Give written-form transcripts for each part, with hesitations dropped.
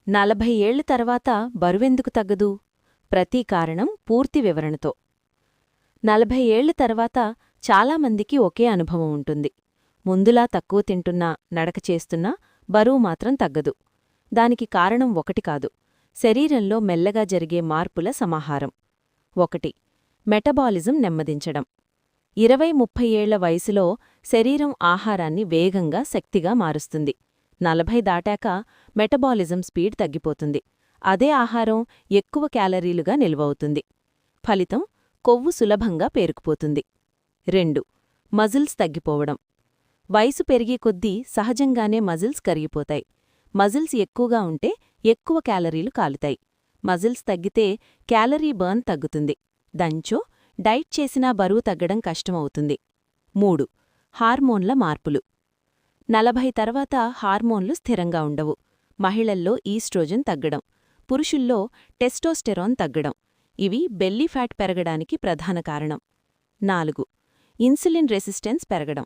40 ఏళ్ల తర్వాత బరువెందుకు తగ్గదు? ప్రతి కారణం పూర్తి వివరణతో. 40 ఏళ్ల తర్వాత చాలామందికి ఒకే అనుభవం ఉంటుంది. ముందులా తక్కువ తింటున్నా, నడక చేస్తున్నా బరువు మాత్రం తగ్గదు. దానికి కారణం ఒకటి కాదు, శరీరంలో మెల్లగా జరిగే మార్పుల సమాహారం. 1. మెటబాలిజం నెమ్మదించడం. 20-30 ఏళ్ల వయసులో శరీరం ఆహారాన్ని వేగంగా శక్తిగా మారుస్తుంది. 40 దాటాక మెటబాలిజం స్పీడ్ తగ్గిపోతుంది. అదే ఆహారం ఎక్కువ క్యాలరీలుగా నిల్వవుతుంది. ఫలితం కొవ్వు సులభంగా పేరుకుపోతుంది. 2. మజిల్స్ తగ్గిపోవడం. వయసు పెరిగే కొద్దీ సహజంగానే మజిల్స్ కరిగిపోతాయి. మజిల్స్ ఎక్కువగా ఉంటే ఎక్కువ క్యాలరీలు కాలుతాయి. మజిల్స్ తగ్గితే క్యాలరీ బర్న్ తగ్గుతుంది. దంచో డైట్ చేసినా బరువు తగ్గడం కష్టమవుతుంది. 3. హార్మోన్ల మార్పులు. 40 తర్వాత హార్మోన్లు స్థిరంగా ఉండవు. మహిళల్లో ఈస్ట్రోజన్ తగ్గడం, పురుషుల్లో టెస్టోస్టెరాన్ తగ్గడం. ఇవి బెల్లీ ఫ్యాట్ పెరగడానికి ప్రధాన కారణం. 4. ఇన్సులిన్ రెసిస్టెన్స్ పెరగడం.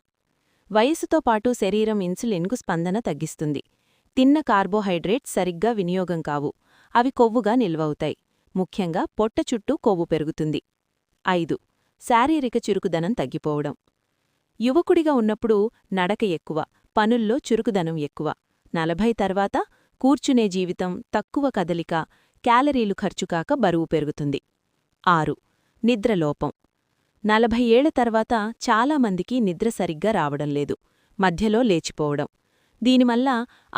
వయస్సుతో పాటు శరీరం ఇన్సులిన్కు స్పందన తగ్గిస్తుంది. తిన్న కార్బోహైడ్రేట్స్ సరిగ్గా వినియోగం కావు. అవి కొవ్వుగా నిల్వవుతాయి. ముఖ్యంగా పొట్ట చుట్టూ కొవ్వు పెరుగుతుంది. 5. శారీరక చురుకుదనం తగ్గిపోవడం. యువకుడిగా ఉన్నప్పుడు నడక ఎక్కువ, పనుల్లో చురుకుదనం ఎక్కువ. 40 తర్వాత కూర్చునే జీవితం, తక్కువ కదలిక, క్యాలరీలు ఖర్చుకాక బరువు పెరుగుతుంది. 6. నిద్రలోపం. 40 ఏళ్ల తర్వాత చాలామందికి నిద్ర సరిగ్గా రావడం లేదు. మధ్యలో లేచిపోవడం. దీనివల్ల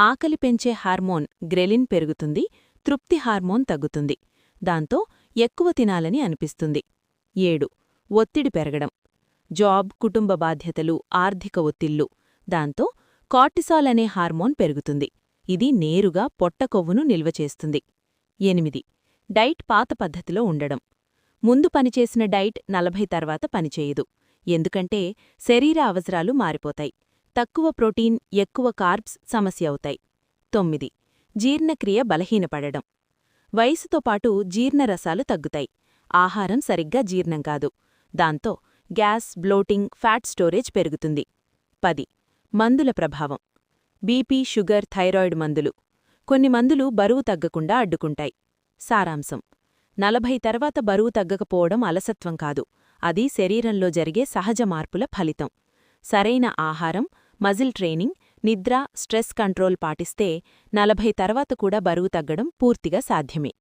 ఆకలి పెంచే హార్మోన్ గ్రెలిన్ పెరుగుతుంది, తృప్తి హార్మోన్ తగ్గుతుంది. దాంతో ఎక్కువ తినాలని అనిపిస్తుంది. 7. ఒత్తిడి పెరగడం. జాబ్, కుటుంబ బాధ్యతలు, ఆర్థిక ఒత్తిళ్లు. దాంతో కార్టిసాల్ అనే హార్మోన్ పెరుగుతుంది. ఇది నేరుగా పొట్ట కొవ్వును నిల్వచేస్తుంది. 8. డైట్ పాత పద్ధతిలో ఉండడం. ముందు పనిచేసిన డైట్ 40 తర్వాత పనిచేయదు. ఎందుకంటే శరీర అవసరాలు మారిపోతాయి. తక్కువ ప్రోటీన్, ఎక్కువ కార్బ్స్ సమస్య అవుతాయి. 9. జీర్ణక్రియ బలహీనపడడం. వయసుతో పాటు జీర్ణరసాలు తగ్గుతాయి. ఆహారం సరిగ్గా జీర్ణం కాదు. దాంతో గ్యాస్, బ్లోటింగ్, ఫ్యాట్ స్టోరేజ్ పెరుగుతుంది. 10. మందుల ప్రభావం. బీపీ, షుగర్, థైరాయిడ్ మందులు. కొన్ని మందులు బరువు తగ్గకుండా అడ్డుకుంటాయి. సారాంశం: 40 తర్వాత బరువు తగ్గకపోవడం అలసత్వం కాదు, అది శరీరంలో జరిగే సహజ మార్పుల ఫలితం. సరైన ఆహారం, మజిల్ ట్రైనింగ్, నిద్ర, స్ట్రెస్ కంట్రోల్ పాటిస్తే 40 తర్వాత కూడా బరువు తగ్గడం పూర్తిగా సాధ్యమే.